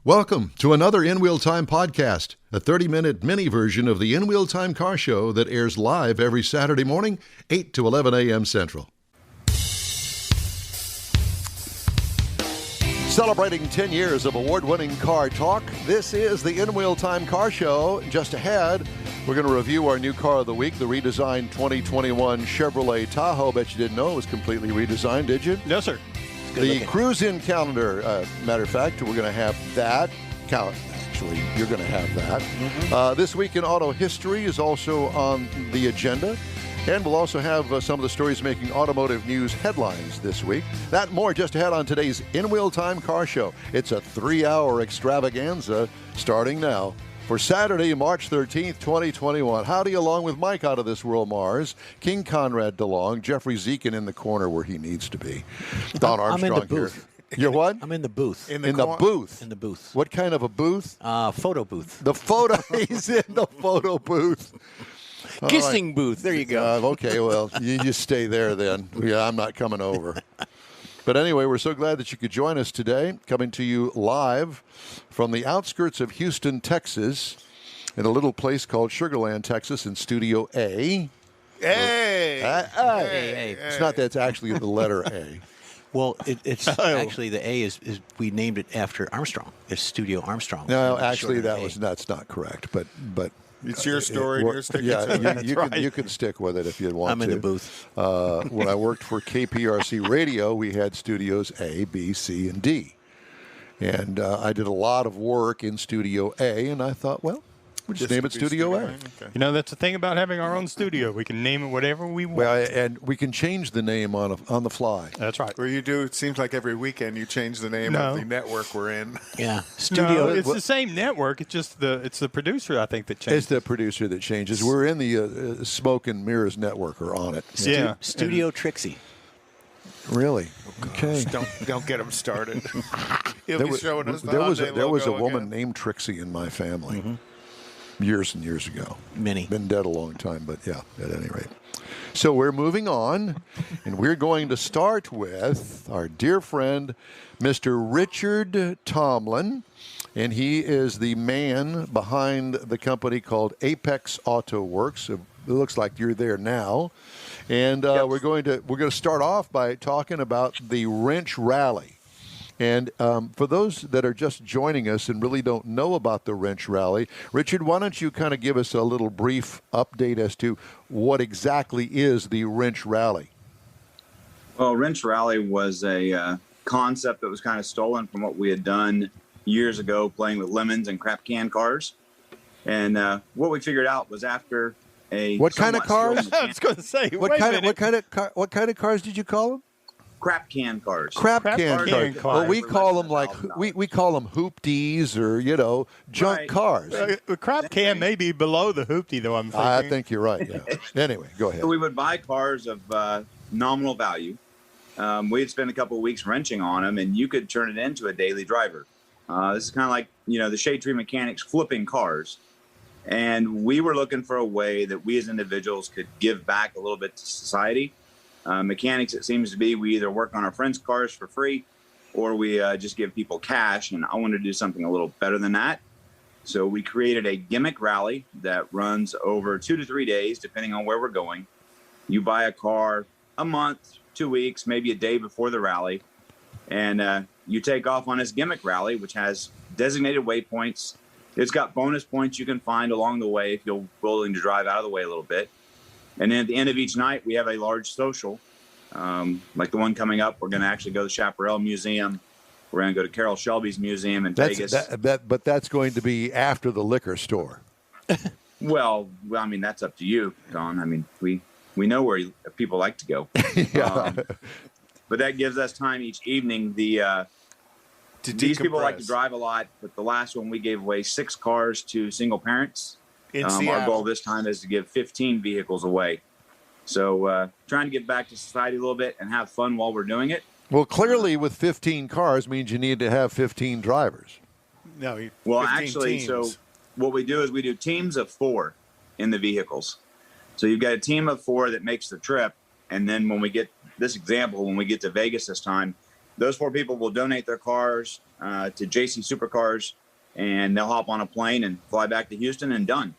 Welcome to another In Wheel Time podcast, a 30-minute mini version of the In Wheel Time car show that airs live every Saturday morning, 8 to 11 a.m. Central. Celebrating 10 years of award-winning car talk, this is the In Wheel Time car show. Just ahead, we're going to review our new car of the week, the redesigned 2021 Chevrolet Tahoe. Bet you didn't know it was completely redesigned, did you? No, sir. The cruise-in calendar, matter of fact, we're going to have that. Actually, you're going to have that. This Week in Auto History is also on the agenda. And we'll also have some of the stories making automotive news headlines this week. That and more just ahead on today's In Wheel Time car show. It's a 3-hour extravaganza starting now for Saturday, March 13th, 2021. Howdy, along with Mike out of this world, Mars, King Conrad DeLong, Jeffrey Zekin in the corner where he needs to be. Don Armstrong I'm in the booth. Here. You're what? I'm in the booth. In the booth? In the booth. What kind of a booth? Photo booth. The photo. He's in the photo booth. Kissing booth. There you go. Okay, well, you just stay there then. Yeah, I'm not coming over. But anyway, we're so glad that you could join us today, coming to you live from the outskirts of Houston, Texas, in a little place called Sugarland, Texas, in Studio A. Hey. It's not that, it's actually the letter A. Well, it's actually the A is we named it after Armstrong. It's Studio Armstrong. No, actually, that's not correct. But it's your story. You're sticking to it. You can stick with it if you want to. I'm in the booth. When I worked for KPRC Radio, we had studios A, B, C, and D. And I did a lot of work in Studio A, and I thought, well, we'll just name it Studio A. Okay. You know, that's the thing about having our own studio. We can name it whatever we want. Well, and we can change the name on the fly. That's right. Where you do, it seems like every weekend you change the name of the network we're in. Yeah, No, it's the same network. It's just it's the producer, I think, that changes. It's the producer that changes. We're in the Smoke and Mirrors network, or on it. Yeah. Studio Trixie. Really? Okay. Don't get him started. He'll There be was, showing us the there was, Hyundai there was a logo woman again. named Trixie in my family years and years ago. Many. Been dead a long time, but yeah, at any rate. So we're moving on, and we're going to start with our dear friend, Mr. Richard Tomlin, and he is the man behind the company called Apex Auto Works. It looks like you're there now. And we're going to start off by talking about the Wrench Rally. And for those that are just joining us and really don't know about the Wrench Rally, Richard, why don't you kind of give us a little brief update as to what exactly is the Wrench Rally? Well, Wrench Rally was a concept that was kind of stolen from what we had done years ago, playing with lemons and crap can cars. And what we figured out was after what kind of cars? I was going to say, What kind of cars did you call them? crap can cars. Crap can cars. cars. Well, we For call less them than like $1,000. we call them hoopties or junk Right. cars. The crap can may be below the hoopty, though, I'm thinking. I think you're right. Yeah. Anyway, go ahead. So we would buy cars of nominal value. We'd spend a couple of weeks wrenching on them, and you could turn it into a daily driver. This is kind of like, the Shade Tree Mechanics flipping cars. And we were looking for a way that we as individuals could give back a little bit to society. Mechanics, it seems to be, we either work on our friends' cars for free or we just give people cash. And I wanted to do something a little better than that. So we created a gimmick rally that runs over 2 to 3 days, depending on where we're going. You buy a car a month, 2 weeks, maybe a day before the rally. And you take off on this gimmick rally, which has designated waypoints. It's got bonus points you can find along the way if you're willing to drive out of the way a little bit. And then at the end of each night, we have a large social, like the one coming up. We're going to actually go to the Chaparal Museum. We're going to go to Shelby's Museum in Vegas. But that's going to be after the liquor store. Well, I mean, that's up to you, Don. I mean, we know where people like to go. Yeah. But that gives us time each evening. These people like to drive a lot, but the last one we gave away 6 cars to single parents. Our goal this time is to give 15 vehicles away. So trying to get back to society a little bit and have fun while we're doing it. Well, clearly with 15 cars means you need to have 15 drivers. No, Well, 15 actually, teams. so what we do is we do teams of 4 in the vehicles. So you've got a team of 4 that makes the trip. And then when we get this example, when we get to Vegas this time, those 4 people will donate their cars to JC Supercars, and they'll hop on a plane and fly back to Houston and done.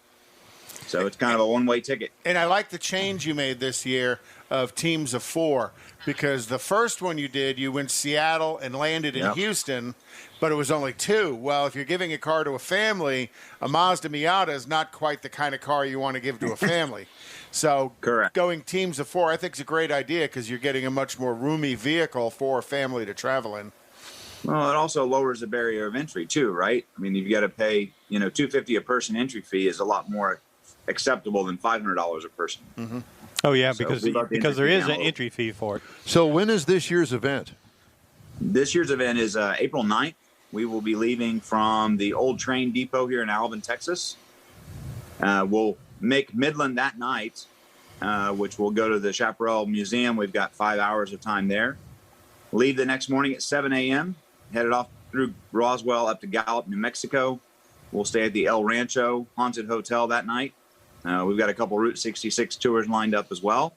So it's kind of a one-way ticket. And I like the change you made this year of teams of 4, because the first one you did, you went Seattle and landed in Houston, but it was only 2. Well, if you're giving a car to a family, a Mazda Miata is not quite the kind of car you want to give to a family. So Correct. Going teams of 4, I think is a great idea, because you're getting a much more roomy vehicle for a family to travel in. Well, it also lowers the barrier of entry too, right? I mean, you've got to pay, $250 a person entry fee is a lot more acceptable than $500 a person. Mm-hmm. Oh yeah, So because there is an entry fee for it. So when is this year's event? This year's event is April 9th. We will be leaving from the old train depot here in Alvin, Texas. We'll make Midland that night, which will go to the Chaparal Museum. We've got 5 hours of time there. Leave the next morning at 7 a.m., headed off through Roswell up to Gallup, New Mexico. We'll stay at the El Rancho Haunted Hotel that night. We've got a couple Route 66 tours lined up as well.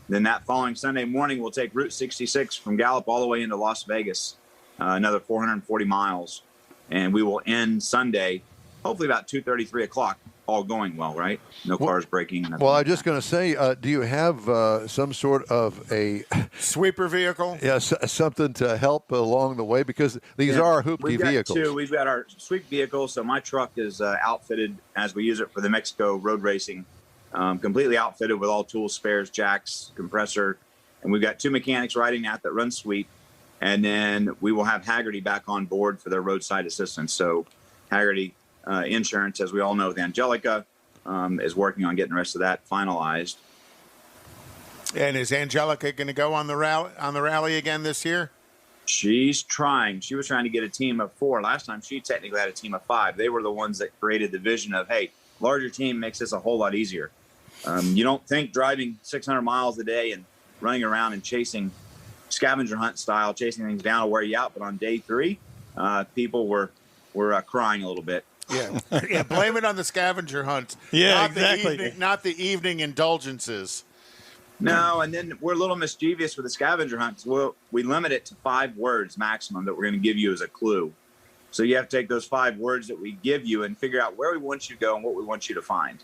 Then that following Sunday morning, we'll take Route 66 from Gallup all the way into Las Vegas, another 440 miles. And we will end Sunday, hopefully about 2:30, 3 o'clock, all going well, right? No cars breaking. Well, I'm just going to say, do you have some sort of a sweeper vehicle? Yes, something to help along the way, because these are hoopty vehicles. We've got our sweep vehicle. So my truck is outfitted as we use it for the Mexico road racing, completely outfitted with all tools, spares, jacks, compressor, and we've got 2 mechanics riding that run sweep, and then we will have Haggerty back on board for their roadside assistance. So Haggerty Insurance, as we all know, with Angelica, is working on getting the rest of that finalized. And is Angelica going to go on the rally again this year? She's trying. She was trying to get a team of 4. Last time she technically had a team of 5. They were the ones that created the vision of, hey, larger team makes this a whole lot easier. You don't think driving 600 miles a day and running around and chasing scavenger hunt style, chasing things down will wear you out. But on day 3, people were crying a little bit. Yeah, blame it on the scavenger hunt. Yeah, not exactly. Not the evening indulgences. No, and then we're a little mischievous with the scavenger hunt. We limit it to 5 words maximum that we're going to give you as a clue. So you have to take those 5 words that we give you and figure out where we want you to go and what we want you to find.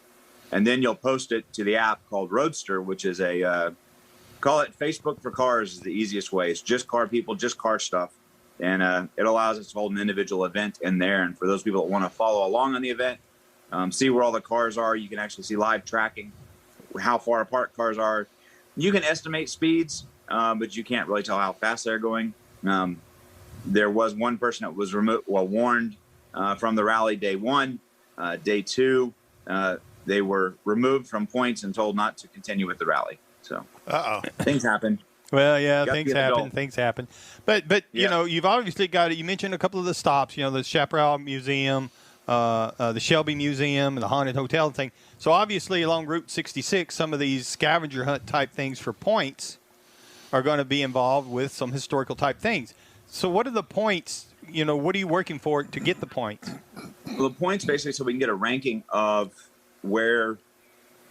And then you'll post it to the app called Roadster, which is call it Facebook for Cars is the easiest way. It's just car people, just car stuff. And it allows us to hold an individual event in there. And for those people that want to follow along on the event, see where all the cars are, you can actually see live tracking, how far apart cars are. You can estimate speeds, but you can't really tell how fast they're going. There was one person that was warned from the rally day 1. Day 2, they were removed from points and told not to continue with the rally. So things happen. Well, yeah, things happen. But you know, you've obviously got it. You mentioned a couple of the stops, the Chaparal Museum, the Shelby Museum, and the Haunted Hotel thing. So obviously along Route 66, some of these scavenger hunt type things for points are going to be involved with some historical type things. So what are the points? What are you working for to get the points? Well, the points basically so we can get a ranking of where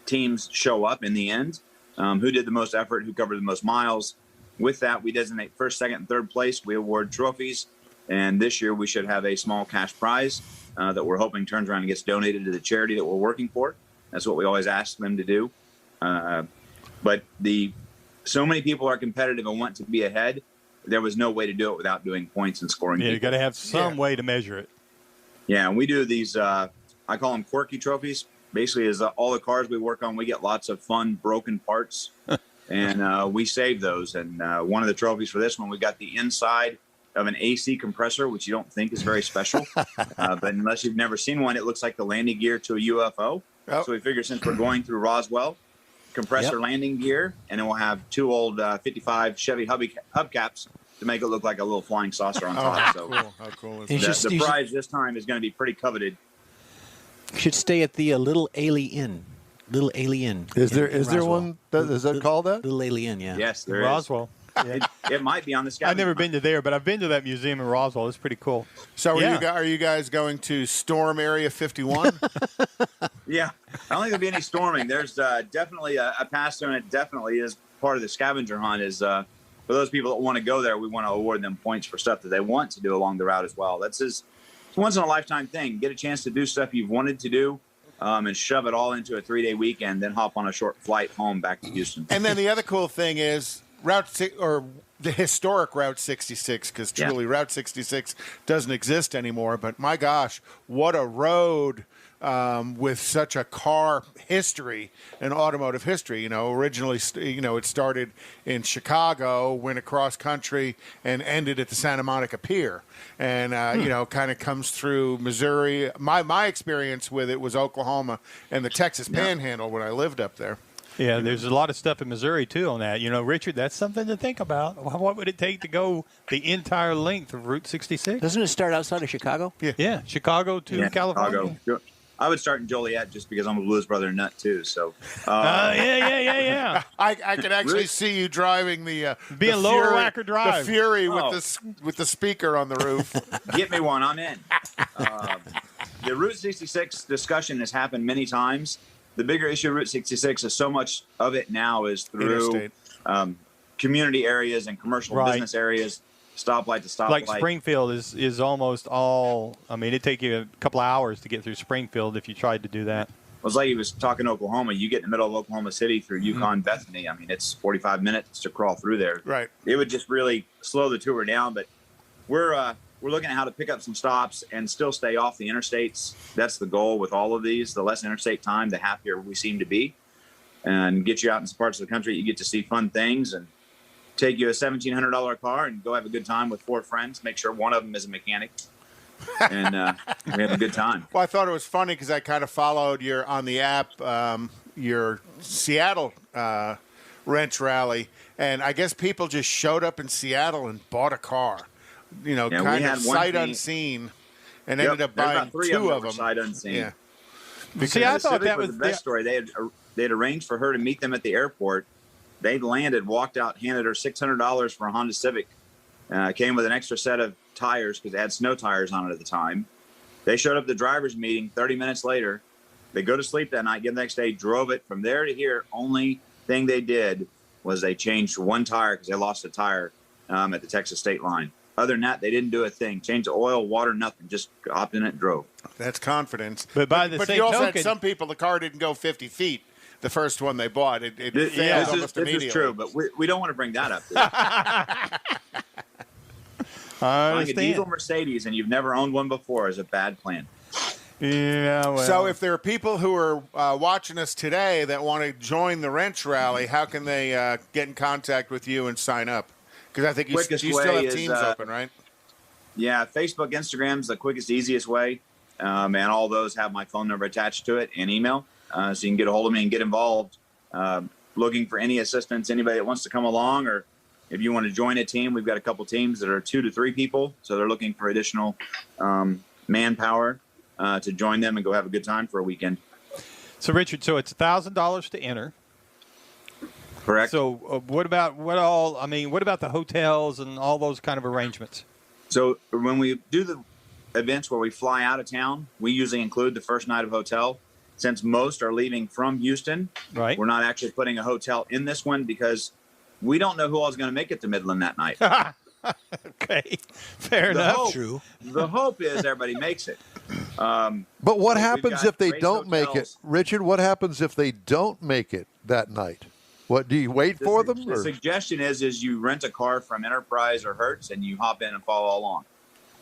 teams show up in the end. Who did the most effort, who covered the most miles. With that, we designate first, second, and third place. We award trophies. And this year, we should have a small cash prize that we're hoping turns around and gets donated to the charity that we're working for. That's what we always ask them to do. But so many people are competitive and want to be ahead. There was no way to do it without doing points and scoring. Yeah, you got to have some way to measure it. Yeah, and we do these, I call them quirky trophies. Basically, is all the cars we work on, we get lots of fun broken parts, and we save those. And one of the trophies for this one, we got the inside of an AC compressor, which you don't think is very special. But unless you've never seen one, it looks like the landing gear to a UFO. Oh. So we figure since we're going through Roswell, compressor landing gear, and then we'll have 2 old 55 Chevy hubcaps to make it look like a little flying saucer on top. Cool. How cool is that? The prize this time is going to be pretty coveted. You should stay at the Little Alien. Little Alien. Is there one? Is that called that? Little Alien, yeah. Yes, there Roswell. is. It might be on the scavenger. I've never been to there, but I've been to that museum in Roswell. It's pretty cool. So are you guys going to storm Area 51? Yeah. I don't think there'll be any storming. There's definitely a pass through, and it definitely is part of the scavenger hunt is for those people that want to go there, we want to award them points for stuff that they want to do along the route as well. That's just it's a once-in-a-lifetime thing. Get a chance to do stuff you've wanted to do and shove it all into a 3-day weekend, then hop on a short flight home back to Houston. And then the other cool thing is the historic Route 66, because truly Route 66 doesn't exist anymore. But my gosh, what a road with such a car history and automotive history. Originally, it started in Chicago, went across country, and ended at the Santa Monica Pier. And, kind of comes through Missouri. My experience with it was Oklahoma and the Texas Panhandle when I lived up there. Yeah, there's a lot of stuff in Missouri, too, on that. Richard, that's something to think about. What would it take to go the entire length of Route 66? Doesn't it start outside of Chicago? Yeah, Chicago to California. Chicago. I would start in Joliet just because I'm a Blues Brother nut, too. So, yeah. I could actually see you driving the being Lower Wacker Drive. The Fury with the speaker on the roof. Get me one. I'm in. The Route 66 discussion has happened many times. The bigger issue of Route 66 is so much of it now is through community areas and commercial business areas, stoplight to stoplight. Like Springfield is almost all. I mean, it'd take you a couple of hours to get through Springfield if you tried to do that. It was like he was talking Oklahoma. You get in the middle of Oklahoma City through Yukon, Bethany. I mean, it's 45 minutes to crawl through there. Right. It would just really slow the tour down. But we're looking at how to pick up some stops and still stay off the interstates. That's the goal with all of these. The less interstate time, the happier we seem to be. And get you out in some parts of the country, you get to see fun things and take you a $1,700 car and go have a good time with 4 friends. Make sure one of them is a mechanic. And we have a good time. Well, I thought it was funny because I kind of followed on the app, your Seattle wrench rally. And I guess people just showed up in Seattle and bought a car. Kind of sight unseen, and ended up buying 2 of them. Sight unseen. Yeah. See, I thought that was the best story. They had arranged for her to meet them at the airport. They landed, walked out, handed her $600 for a Honda Civic. Came with an extra set of tires because they had snow tires on it at the time. They showed up at the driver's meeting 30 minutes later. They go to sleep that night, get the next day, drove it from there to here. Only thing they did was they changed 1 tire because they lost a tire at the Texas state line. Other than that, they didn't do a thing. Changed the oil, water, nothing. Just hopped in it and drove. That's confidence. But you also had some people, the car didn't go 50 feet the first one they bought. It failed almost immediately. This is true, but we don't want to bring that up. Buying a diesel Mercedes and you've never owned one before is a bad plan. Yeah, well. So if there are people who are watching us today that want to join the wrench rally, how can they get in contact with you and sign up? Because I think you still have teams open, right? Yeah, Facebook, Instagram's the quickest, easiest way. And all those have my phone number attached to it and email. So you can get a hold of me and get involved. Looking for any assistance, anybody that wants to come along, or if you want to join a team, we've got a couple teams that are 2 to 3 people. So they're looking for additional manpower to join them and go have a good time for a weekend. So, Richard, it's $1,000 to enter. Correct. So what about the hotels and all those kind of arrangements? So when we do the events where we fly out of town, we usually include the first night of hotel. Since most are leaving from Houston, we're not actually putting a hotel in this one because we don't know who all is going to make it to Midland that night. Okay, fair enough. True. The hope is everybody makes it. But what happens if they don't make it? Richard, what happens if they don't make it that night? What, do you wait for them? The suggestion is you rent a car from Enterprise or Hertz and you hop in and follow along.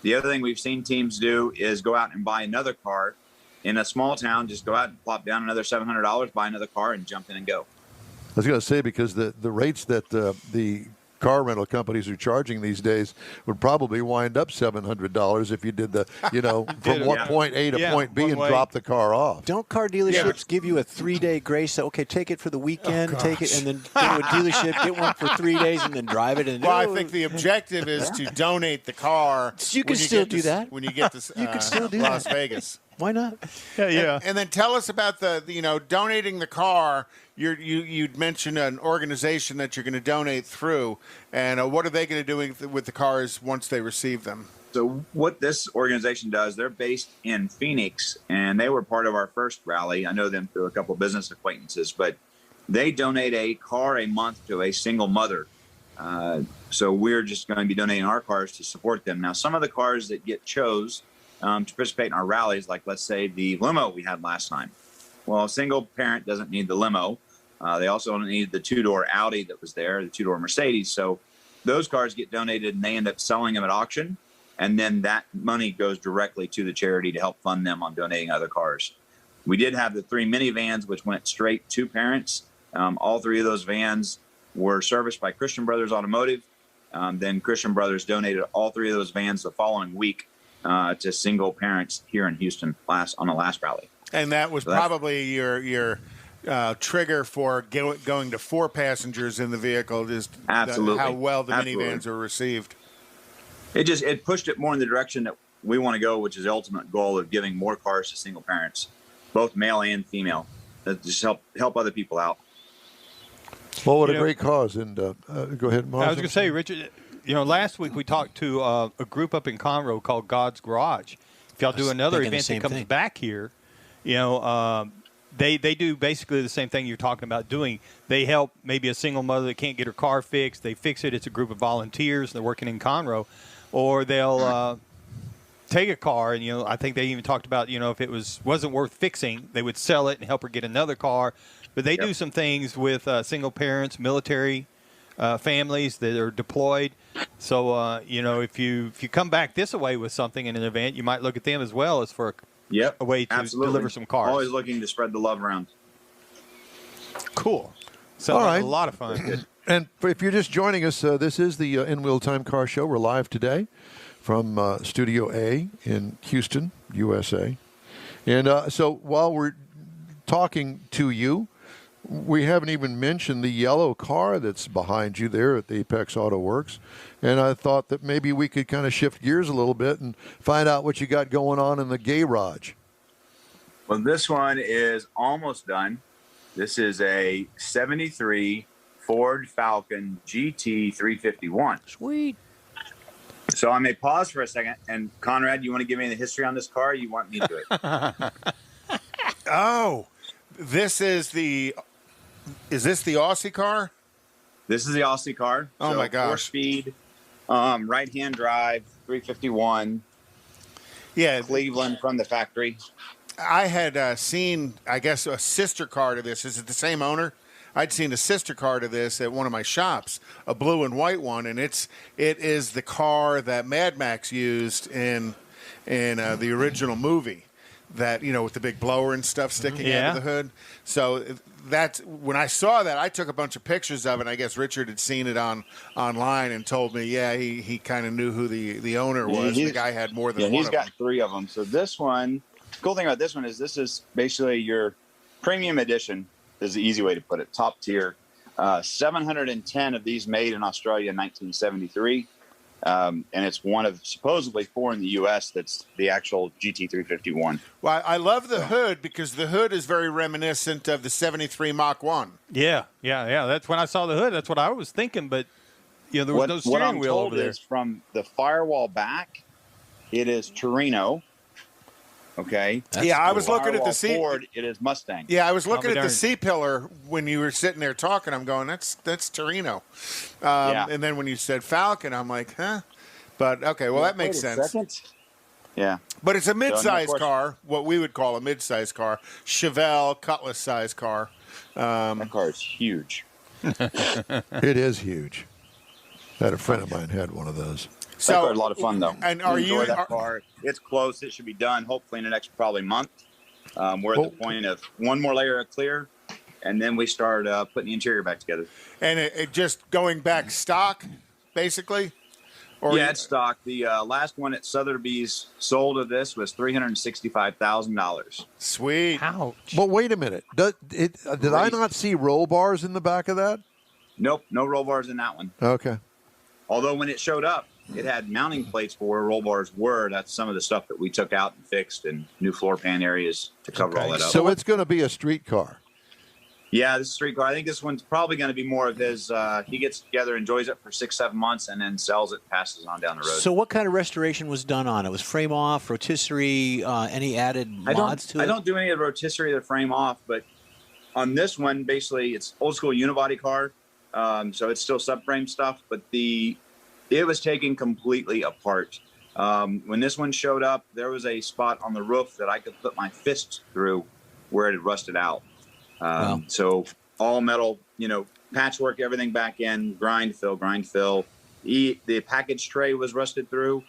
The other thing we've seen teams do is go out and buy another car in a small town. Just go out and plop down another $700, buy another car, and jump in and go. I was going to say, because the rates that the car rental companies are charging these days would probably wind up $700 if you did the, from point A to point B and drop the car off. Don't car dealerships give you a 3-day grace? So, okay, take it for the weekend, take it, and then go to a dealership, get one for 3 days, and then drive it. Well, I think the objective is to donate the car. You can still do that when you get to you can still do Las that. Vegas. Why not? Yeah. And then tell us about the donating the car. You'd mentioned an organization that you're going to donate through, and what are they going to do with the cars once they receive them? So what this organization does, they're based in Phoenix, and they were part of our first rally. I know them through a couple of business acquaintances, but they donate a car a month to a single mother So we're just going to be donating our cars to support them. Now, some of the cars that get chose to participate in our rallies, like let's say the limo we had last time. Well, a single parent doesn't need the limo. They also don't need the two-door Audi that was there, the two-door Mercedes. So those cars get donated and they end up selling them at auction. And then that money goes directly to the charity to help fund them on donating other cars. We did have the 3 minivans, which went straight to parents. All 3 of those vans were serviced by Christian Brothers Automotive. Then Christian Brothers donated all 3 of those vans the following week to single parents here in Houston on the last rally. And that was probably your trigger for going to 4 passengers in the vehicle. Just absolutely how well the minivans are received. It pushed it more in the direction that we want to go, which is the ultimate goal of giving more cars to single parents, both male and female. That just help other people out. Well, what a great cause. And go ahead, Mark. I was going to say, Richard, last week we talked to a group up in Conroe called God's Garage. If y'all do another event that comes back here, they do basically the same thing you're talking about doing. They help maybe a single mother that can't get her car fixed. They fix it. It's a group of volunteers. They're working in Conroe. Or they'll take a car, and I think they even talked about if it wasn't worth fixing, they would sell it and help her get another car. But they do some things with single parents, military families that are deployed. So if you come back this way with something in an event, you might look at them as well as for a way to deliver some cars. Always looking to spread the love around. Cool. Sounds like a lot of fun. And if you're just joining us, this is the In Wheel Time Car Show. We're live today from Studio A in Houston, USA. And so while we're talking to you, we haven't even mentioned the yellow car that's behind you there at the Apex Auto Works. And I thought that maybe we could kind of shift gears a little bit and find out what you got going on in the garage. Well, this one is almost done. This is a 73 Ford Falcon GT 351. Sweet. So I may pause for a second. And Conrad, you want to give me the history on this car? Or you want me to do it? Oh, is this the Aussie car? This is the Aussie car. Oh, my gosh. 4-speed, right-hand drive, 351. Yeah. Cleveland from the factory. I had seen, I guess, a sister car to this. Is it the same owner? I'd seen a sister car to this at one of my shops, a blue and white one, and it is the car that Mad Max used in the original movie. That, with the big blower and stuff sticking out of the hood. So that's when I saw that, I took a bunch of pictures of it. And I guess Richard had seen it online and told me, he kind of knew who the owner was. The guy had more than one. He's got 3 of them. So this one, the cool thing about this one is this is basically your premium edition. Is the easy way to put it. Top tier. 710 of these made in Australia in 1973. And it's one of supposedly 4 in the U.S. that's the actual GT351. Well, I love the hood because the hood is very reminiscent of the 73 Mach 1. Yeah. That's when I saw the hood. That's what I was thinking, but there was no steering wheel over there. Is from the firewall back, it is Torino. Okay. I was looking at the C. Ford, it is Mustang. Yeah, I was looking at the C-pillar when you were sitting there talking. I'm going, that's Torino. And then when you said Falcon, I'm like, huh? But okay, well that makes sense. Second. Yeah. But it's a mid-size car, what we would call a mid-size car, Chevelle Cutlass size car. That car is huge. It is huge. I had a friend of mine had one of those. So, that car's a lot of fun, though. And that car? It's close. It should be done, hopefully, in the next probably month. We're at the point of one more layer of clear, and then we start putting the interior back together. And it just going back stock, basically? It's stock. The last one at Sotheby's sold of this was $365,000. Sweet. Ouch. But wait a minute. Did I not see roll bars in the back of that? Nope, no roll bars in that one. Okay. Although when it showed up, it had mounting plates for where roll bars were. That's some of the stuff that we took out and fixed, and new floor pan areas to cover all that up. So it's going to be a street car. Yeah, this is a street car. I think this one's probably going to be more of his. He gets together, enjoys it for 6-7 months, and then sells it, passes on down the road. So what kind of restoration was done on it? Was frame off, rotisserie, any added mods to it? I don't do any of the rotisserie or the frame off, but on this one, basically, it's old school unibody car. So it's still subframe stuff, but it was taken completely apart. When this one showed up, there was a spot on the roof that I could put my fist through where it had rusted out. Wow. So all metal, patchwork, everything back in, grind, fill. The package tray was rusted through.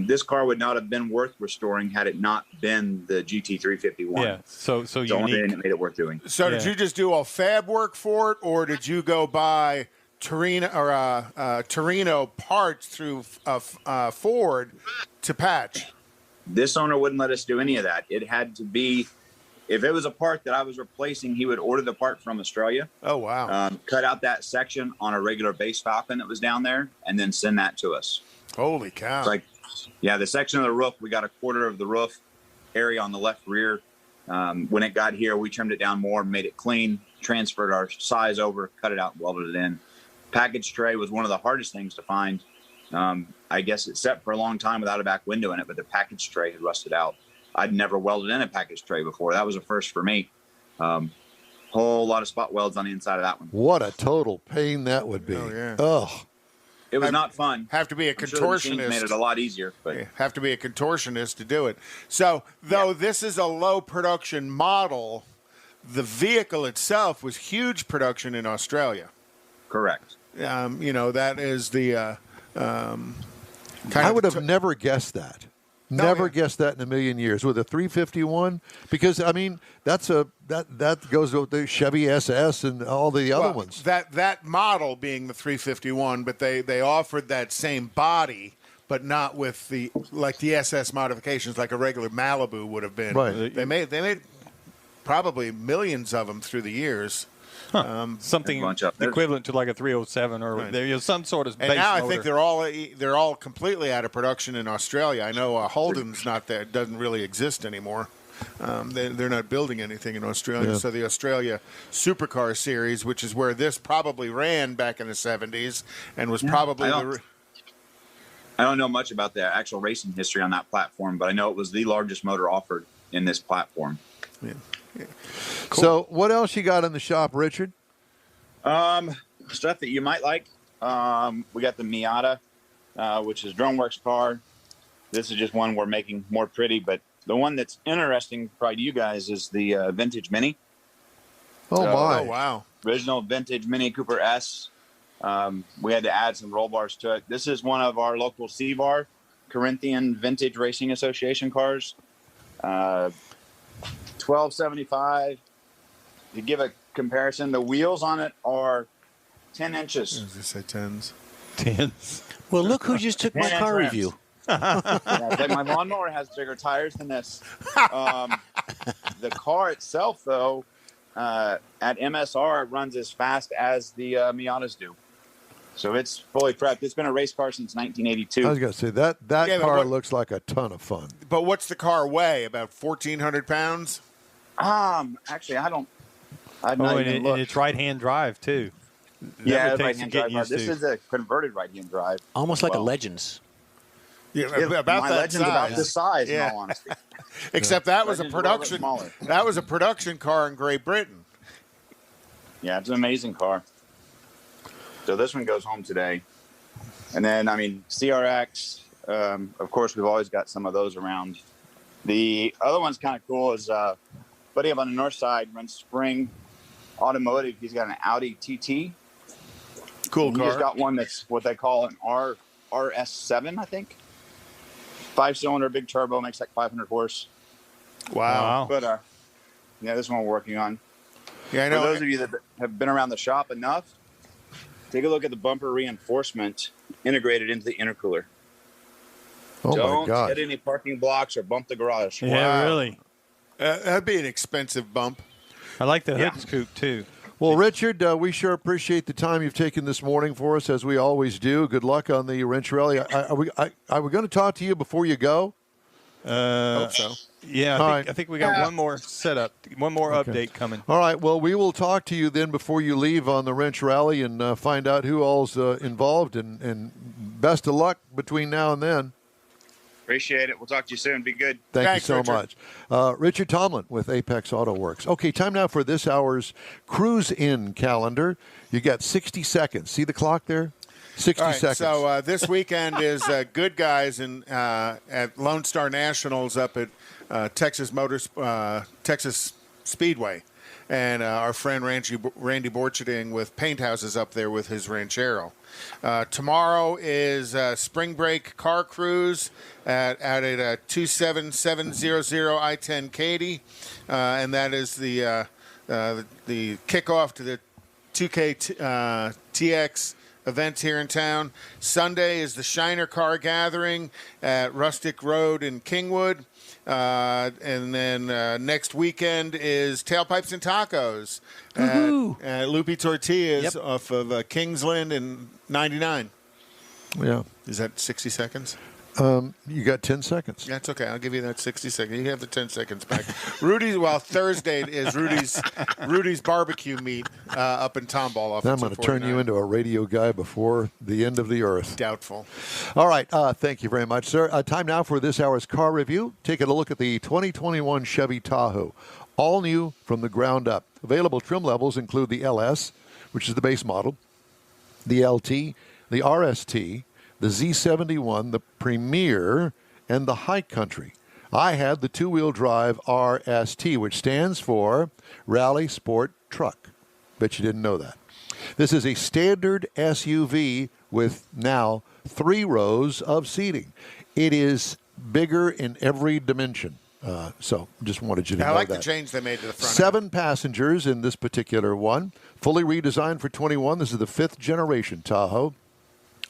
This car would not have been worth restoring had it not been the GT351. Yeah, so the only unique. thing that made it worth doing. So did you just do all fab work for it, or did you go buy Torino parts through Ford to patch? This owner wouldn't let us do any of that. It had to be, if it was a part that I was replacing, he would order the part from Australia. Oh, wow. Cut out that section on a regular base Falcon that was down there, and then send that to us. Holy cow. It's like, the section of the roof, we got a quarter of the roof area on the left rear. When it got here, we trimmed it down more, made it clean, transferred our size over, cut it out, welded it in. Package tray was one of the hardest things to find. I guess it sat for a long time without a back window in it, but the package tray had rusted out. I'd never welded in a package tray before. That was a first for me. Whole lot of spot welds on the inside of that one. What a total pain that would be. Oh, yeah. Oh. It was not fun. Have to be a I'm sure the machines contortionist. made it a lot easier. But Have to be a contortionist to do it. So, though this is a low production model, the vehicle itself was huge production in Australia. correct. That is the I would have never guessed that. Never guessed that in a million years with a 351, because I mean that goes with the Chevy SS and all the other ones. That model being the 351, but they offered that same body, but not with the SS modifications like a regular Malibu would have been. Right. They made probably millions of them through the years. Something equivalent to like a 307 or some sort of base And now motor. I think they're all completely out of production in Australia. I know Holden's not there; doesn't really exist anymore. They're not building anything in Australia. Yeah. So the Australia Supercar Series, which is where this probably ran back in the 70s, and was probably I don't know much about the actual racing history on that platform, but I know it was the largest motor offered in this platform. Yeah. Cool. So what else you got in the shop, Richard? Stuff that you might like. We got the Miata, which is DroneWorks car. This is just one we're making more pretty, but the one that's interesting probably to you guys is the vintage Mini. Oh, my. Oh, wow. Original vintage Mini Cooper S. We had to add some roll bars to it. This is one of our local C-Bar, Corinthian Vintage Racing Association cars. $12.75. To give a comparison, the wheels on it are 10 inches. As they say, tens. Well, look who just took my 10 car rims. review. My lawnmower has bigger tires than this. The car itself, though, at MSR, runs as fast as the Miatas do. So it's fully prepped. It's been a race car since 1982. I was going to say that car looks like a ton of fun. But what's the car weigh? About 1,400 pounds? Actually, I've not even and looked. it's right-hand drive too. Yeah, That would take right-hand some drive. getting used This to. is a converted right-hand drive. Almost like a Legends. Yeah, Yeah, about my that Legend's size. about this size, Yeah. in all honesty. Except that was a Legend's a little bit production. smaller. That was a production car in Great Britain. Yeah, it's an amazing car. So this one goes home today. And then, CRX, of course, we've always got some of those around. The other one's kind of cool is buddy up on the north side runs Spring Automotive. He's got an Audi TT. Cool And car. He's got one that's what they call an RS7, I think. 5-cylinder, big turbo, makes like 500 horse. Wow. But, this one we're working on. Yeah, I For know. those of you that have been around the shop enough, take a look at the bumper reinforcement integrated into the intercooler. Oh, Don't my God. hit any parking blocks or bump the garage. Yeah, Wow. really. That'd be an expensive bump. I like the Yeah. hood scoop too. Well, Richard, we sure appreciate the time you've taken this morning for us, as we always do. Good luck on the Wrench Rally. Are we going to talk to you before you go? Hope so. Yeah, All I right. think we got one more setup, one more update coming. All right. Well, we will talk to you then before you leave on the Wrench Rally and find out who all's involved. And best of luck between now and then. Appreciate it. We'll talk to you soon. Be good. Thanks you so much. Richard Tomlin with Apex Auto Works. Okay, time now for this hour's cruise-in calendar. You got 60 seconds. See the clock there? 60 seconds. So this weekend is Good Guys at Lone Star Nationals up at Texas Speedway. And our friend Randy Borcherding with Paint Houses up there with his Ranchero. Tomorrow is Spring Break Car Cruise at 27700 I-10 Katy. And that is the kickoff to the 2K TX events here in town. Sunday is the Shiner Car Gathering at Rustic Road in Kingwood. And then next weekend is Tailpipes and Tacos at Loopy Tortillas off of Kingsland and 99. Yeah. Is that 60 seconds? You got 10 seconds. That's okay. I'll give you that 60 seconds. You have the 10 seconds back. Thursday is Rudy's barbecue meat up in Tomball. I'm going to turn you into a radio guy before the end of the earth. Doubtful. All right. Thank you very much, sir. Time now for this hour's car review. Taking a look at the 2021 Chevy Tahoe. All new from the ground up. Available trim levels include the LS, which is the base model, the LT, the RST, the Z71, the Premier, and the High Country. I had the two-wheel drive RST, which stands for Rally Sport Truck. Bet you didn't know that. This is a standard SUV with now 3 rows of seating. It is bigger in every dimension. So just wanted you to know that. I like the change they made to the front. 7 passengers in this particular one. Fully redesigned for 21. This is the 5th generation Tahoe.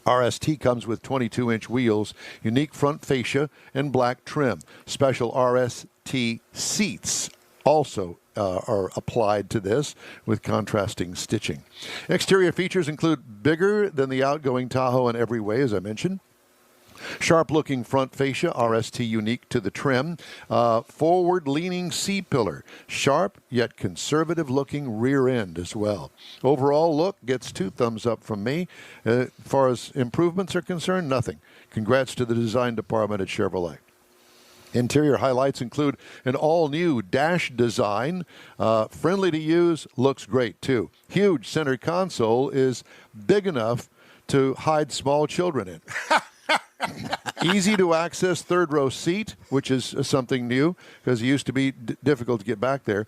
RST comes with 22-inch wheels, unique front fascia, and black trim. Special RST seats also are applied to this with contrasting stitching. Exterior features include bigger than the outgoing Tahoe in every way, as I mentioned. Sharp-looking front fascia, RST unique to the trim. Forward-leaning C-pillar. Sharp yet conservative-looking rear end as well. Overall look gets 2 thumbs up from me. As far as improvements are concerned, nothing. Congrats to the design department at Chevrolet. Interior highlights include an all-new dash design. Friendly to use, looks great too. Huge center console is big enough to hide small children in. Easy to access third row seat, which is something new because it used to be difficult to get back there.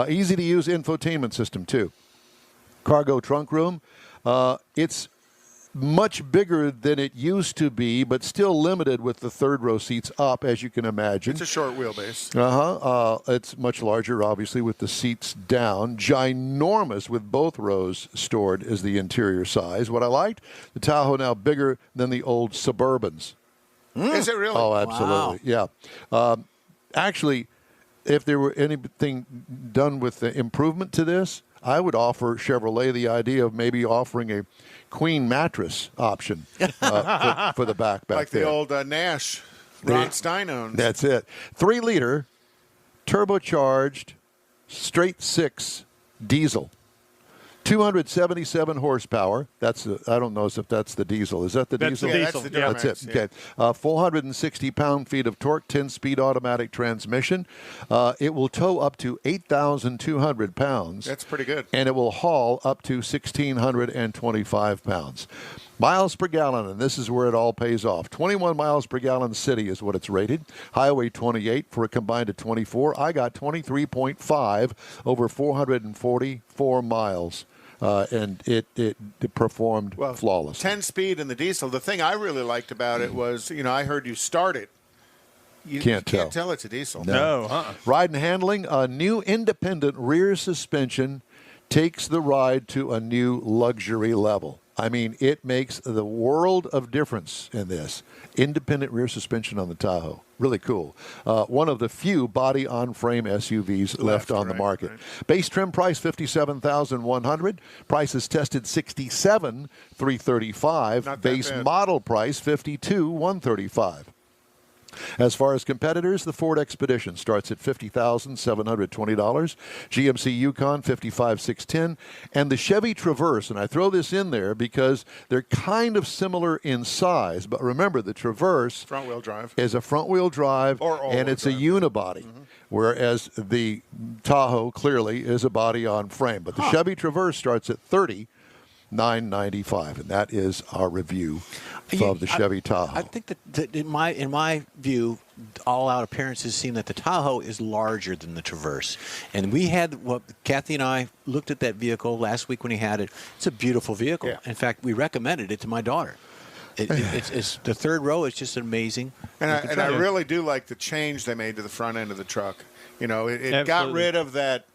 Easy to use infotainment system too. Cargo trunk room. It's much bigger than it used to be, but still limited with the third row seats up, as you can imagine. It's a short wheelbase. It's much larger, obviously, with the seats down. Ginormous with both rows stored is the interior size. What I liked, the Tahoe now bigger than the old Suburbans. Is it really? Oh, absolutely. Wow. Yeah. Actually, if there were anything done with the improvement to this, I would offer Chevrolet the idea of maybe offering a queen mattress option for the back like there. The old Nash Ron Stein owns. That's it. 3-liter turbocharged straight 6 diesel. 277 horsepower. That's I don't know if that's the diesel. Is that the diesel? That's the diesel. That's it. Okay. 460 pound-feet of torque, 10-speed automatic transmission. It will tow up to 8,200 pounds. That's pretty good. And it will haul up to 1,625 pounds. Miles per gallon, and this is where it all pays off. 21 miles per gallon city is what it's rated. Highway 28 for a combined of 24. I got 23.5 over 444 miles. And it performed flawless. 10-speed in the diesel. The thing I really liked about it was, I heard you start it. You can't tell it's a diesel. No. Ride and handling. A new independent rear suspension takes the ride to a new luxury level. I mean, it makes the world of difference in this. Independent rear suspension on the Tahoe. Really cool. One of the few body-on-frame SUVs left on the market. Right. Base trim price, $57,100. Prices tested $67,335. Base model price, $52,135. As far as competitors, the Ford Expedition starts at $50,720, GMC Yukon $55,610, and the Chevy Traverse. And I throw this in there because they're kind of similar in size, but remember the Traverse Front-wheel drive. is a front-wheel drive, and it's a unibody, whereas the Tahoe clearly is a body-on-frame. But the Chevy Traverse starts at $30,995, and that is our review of the Chevy Tahoe. I think that in my view, all out appearances seem that the Tahoe is larger than the Traverse. And Kathy and I looked at that vehicle last week when he had it. It's a beautiful vehicle. Yeah. In fact, we recommended it to my daughter. It's the third row is just amazing. And I really do like the change they made to the front end of the truck. You know, it got rid of that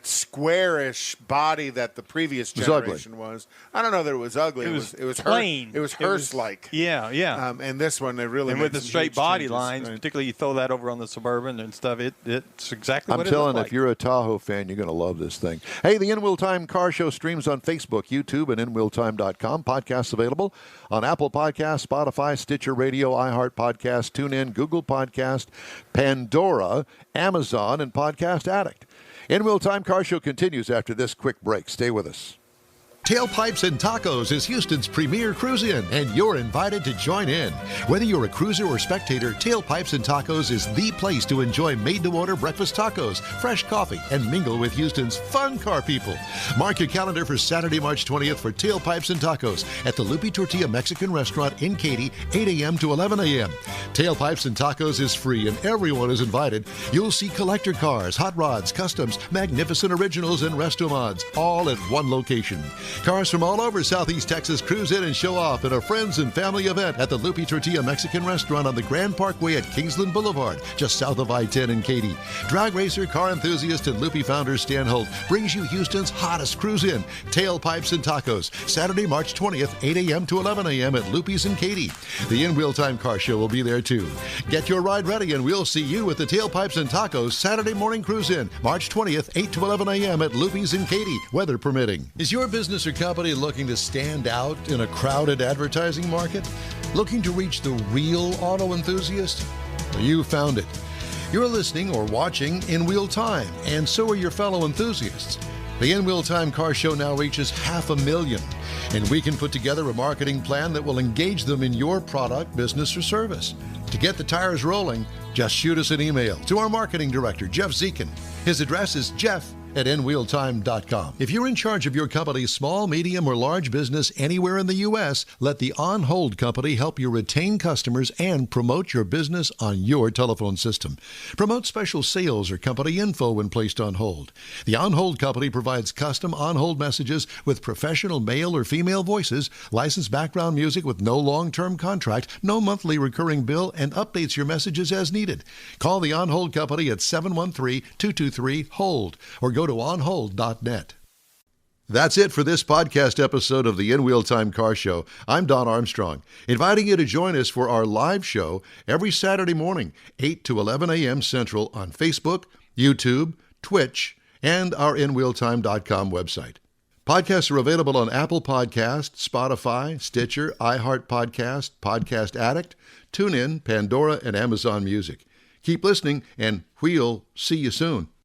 squarish body that the previous generation was. I don't know that it was ugly. It was plain. It was hearse-like. Yeah. And this one, they really and made with the some straight huge body changes. lines, particularly you throw that over on the Suburban and stuff. It's exactly what I'm it telling looked if you're a Tahoe fan, you're going to love this thing. Hey, the In Wheel Time Car Show streams on Facebook, YouTube, and InWheelTime.com. Podcasts available on Apple Podcasts, Spotify, Stitcher Radio, iHeart Podcast, TuneIn, Google Podcast, Pandora, Amazon, and Podcast Addict. In Wheel Time Car Show continues after this quick break. Stay with us. Tailpipes and Tacos is Houston's premier cruise-in, and you're invited to join in. Whether you're a cruiser or spectator, Tailpipes and Tacos is the place to enjoy made-to-order breakfast tacos, fresh coffee, and mingle with Houston's fun car people. Mark your calendar for Saturday, March 20th for Tailpipes and Tacos at the Lupi Tortilla Mexican Restaurant in Katy, 8 a.m. to 11 a.m. Tailpipes and Tacos is free, and everyone is invited. You'll see collector cars, hot rods, customs, magnificent originals, and resto mods, all at one location. Cars from all over Southeast Texas cruise in and show off in a friends and family event at the Lupi Tortilla Mexican Restaurant on the Grand Parkway at Kingsland Boulevard, just south of I-10 in Katy. Drag racer, car enthusiast, and Lupi founder Stan Holt brings you Houston's hottest cruise in, Tailpipes and Tacos, Saturday, March 20th, 8 a.m. to 11 a.m. at Lupi's in Katy. The In Wheel Time Car Show will be there too. Get your ride ready and we'll see you at the Tailpipes and Tacos Saturday morning cruise in, March 20th, 8 to 11 a.m. at Lupi's in Katy, weather permitting. Is your business or company looking to stand out in a crowded advertising market? Looking to reach the real auto enthusiast? Well, you found it. You're listening or watching In Wheel Time, and so are your fellow enthusiasts. The In Wheel Time Car Show now reaches 500,000, and we can put together a marketing plan that will engage them in your product, business, or service. To get the tires rolling, just shoot us an email to our marketing director, Jeff Zekin. His address is jeff@nwheeltime.com. If you're in charge of your company's small, medium, or large business anywhere in the U.S., let the On Hold Company help you retain customers and promote your business on your telephone system. Promote special sales or company info when placed on hold. The On Hold Company provides custom on-hold messages with professional male or female voices, licensed background music with no long-term contract, no monthly recurring bill, and updates your messages as needed. Call the On Hold Company at 713-223-HOLD or go to onhold.net. That's it for this podcast episode of the In Wheel Time Car Show. I'm Don Armstrong, inviting you to join us for our live show every Saturday morning, 8 to 11 a.m. Central on Facebook, YouTube, Twitch, and our InWheelTime.com website. Podcasts are available on Apple Podcasts, Spotify, Stitcher, iHeart Podcast, Podcast Addict, TuneIn, Pandora, and Amazon Music. Keep listening, and we'll see you soon.